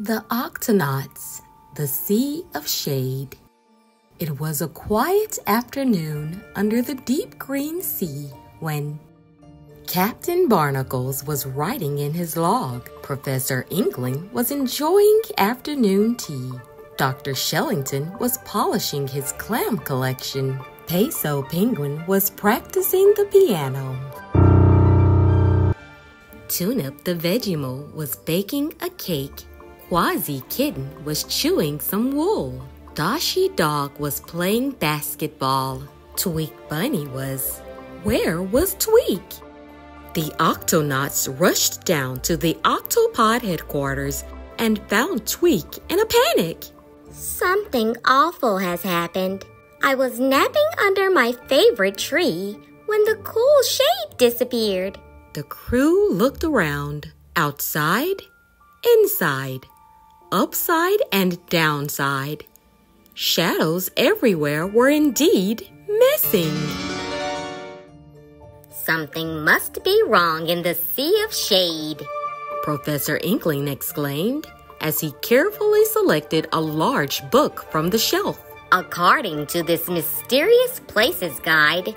The Octonauts, the Sea of Shade. It was a quiet afternoon under the deep green sea when Captain Barnacles was writing in his log. Professor Inkling was enjoying afternoon tea. Dr. Shellington was polishing his clam collection. Peso Penguin was practicing the piano. Tunip the Vegemole was baking a cake. Quasi Kitten was chewing some wool. Dashi Dog was playing basketball. Tweak Bunny was... Where was Tweak? The Octonauts rushed down to the Octopod headquarters and found Tweak in a panic. Something awful has happened. I was napping under my favorite tree when the cool shade disappeared. The crew looked around. Outside, inside, upside and downside. Shadows everywhere were indeed missing. Something must be wrong in the Sea of Shade, Professor Inkling exclaimed as he carefully selected a large book from the shelf. According to this mysterious places guide,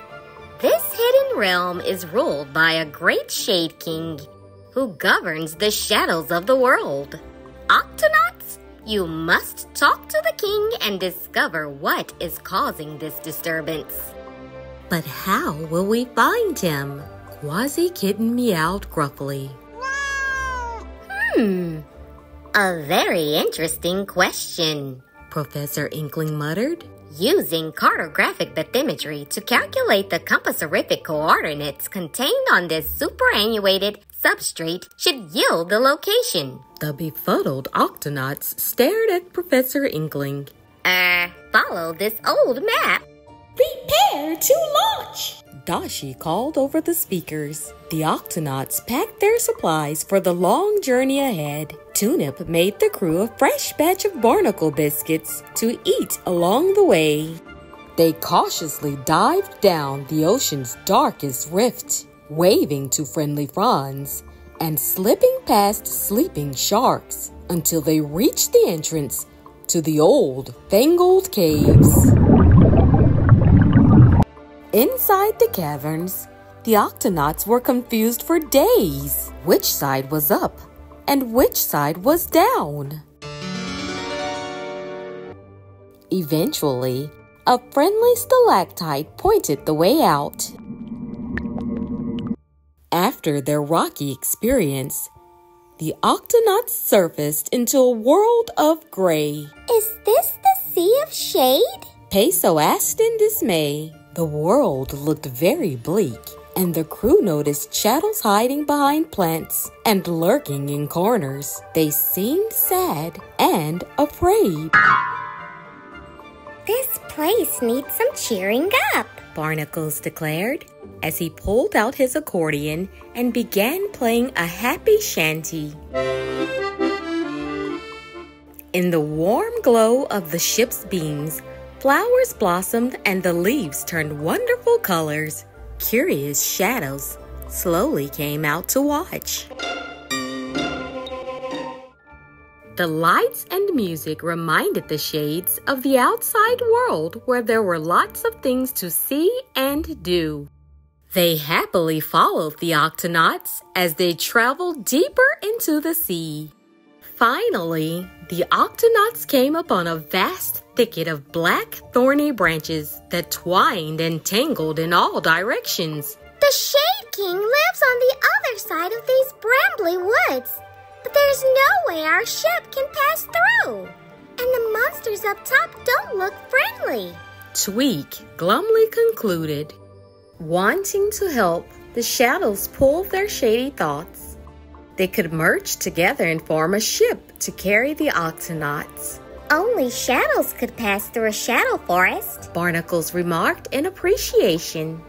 this hidden realm is ruled by a great Shade King who governs the shadows of the world. Octonauts, you must talk to the king and discover what is causing this disturbance. But how will we find him? Quasi Kitten meowed gruffly. A very interesting question, Professor Inkling muttered. Using cartographic bathymetry to calculate the compassorific coordinates contained on this superannuated substrate should yield the location. The befuddled Octonauts stared at Professor Inkling. Follow this old map. Prepare to launch! Dashi called over the speakers. The Octonauts packed their supplies for the long journey ahead. Tunip made the crew a fresh batch of barnacle biscuits to eat along the way. They cautiously dived down the ocean's darkest rift, waving to friendly fronds and slipping past sleeping sharks until they reached the entrance to the old fangled caves. Inside the caverns, the Octonauts were confused for days. Which side was up and which side was down? Eventually, a friendly stalactite pointed the way out. After their rocky experience, the Octonauts surfaced into a world of gray. Is this the Sea of Shade? Peso asked in dismay. The world looked very bleak, and the crew noticed shadows hiding behind plants and lurking in corners. They seemed sad and afraid. This place needs some cheering up, Barnacles declared as he pulled out his accordion and began playing a happy shanty. In the warm glow of the ship's beams, flowers blossomed and the leaves turned wonderful colors. Curious shadows slowly came out to watch. The lights and music reminded the shades of the outside world where there were lots of things to see and do. They happily followed the Octonauts as they traveled deeper into the sea. Finally, the Octonauts came upon a vast thicket of black, thorny branches that twined and tangled in all directions. The Shade King lives on the other side of these Bramblywoods, but there's no way our ship can pass through. And the monsters up top don't look friendly, Tweak glumly concluded. Wanting to help, the shadows pulled their shady thoughts. They could merge together and form a ship to carry the Octonauts. Only shadows could pass through a shadow forest, Barnacles remarked in appreciation.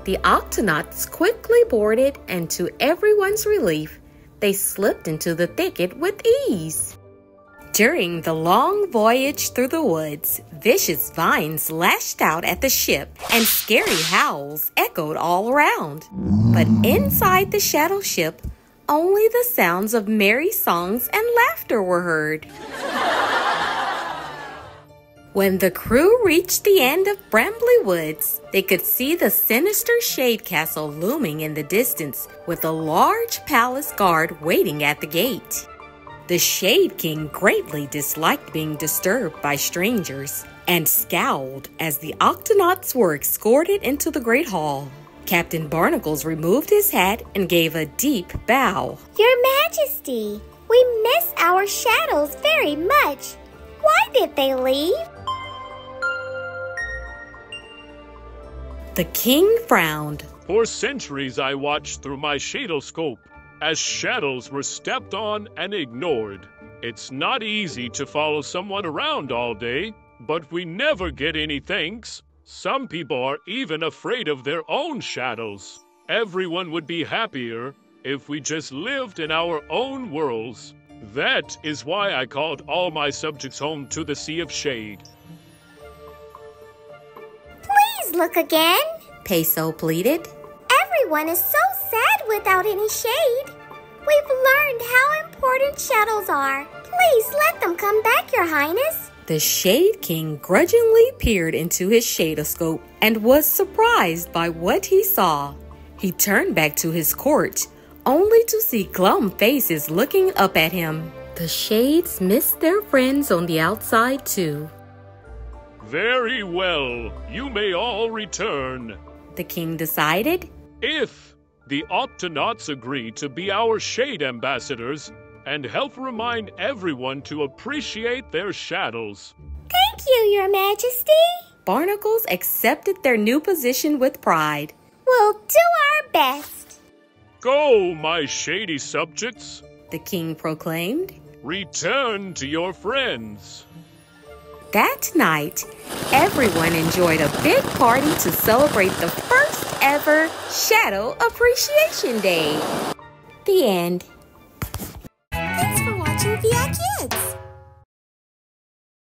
The Octonauts quickly boarded, and to everyone's relief, they slipped into the thicket with ease. During the long voyage through the woods, vicious vines lashed out at the ship and scary howls echoed all around. But inside the shadow ship, only the sounds of merry songs and laughter were heard. When the crew reached the end of Bramblywoods, they could see the sinister Shade Castle looming in the distance with a large palace guard waiting at the gate. The Shade King greatly disliked being disturbed by strangers and scowled as the Octonauts were escorted into the Great Hall. Captain Barnacles removed his hat and gave a deep bow. Your Majesty, we miss our shadows very much. Why did they leave? The king frowned. For centuries I watched through my shadowscope as shadows were stepped on and ignored. It's not easy to follow someone around all day, but we never get any thanks. Some people are even afraid of their own shadows. Everyone would be happier if we just lived in our own worlds. That is why I called all my subjects home to the Sea of Shade. Please look again. Peso pleaded. Everyone is so sad without any shade. We've learned how important shadows are. Please let them come back, Your Highness. The Shade King grudgingly peered into his shadoscope and was surprised by what he saw. He turned back to his court, only to see glum faces looking up at him. The Shades missed their friends on the outside too. Very well, you may all return, the king decided. If the Octonauts agree to be our shade ambassadors and help remind everyone to appreciate their shadows. Thank you, Your Majesty. Barnacles accepted their new position with pride. We'll do our best. Go, my shady subjects, the king proclaimed. Return to your friends. That night, everyone enjoyed a big party to celebrate the first ever Shadow Appreciation Day. The end. Thanks for watching VI Kids.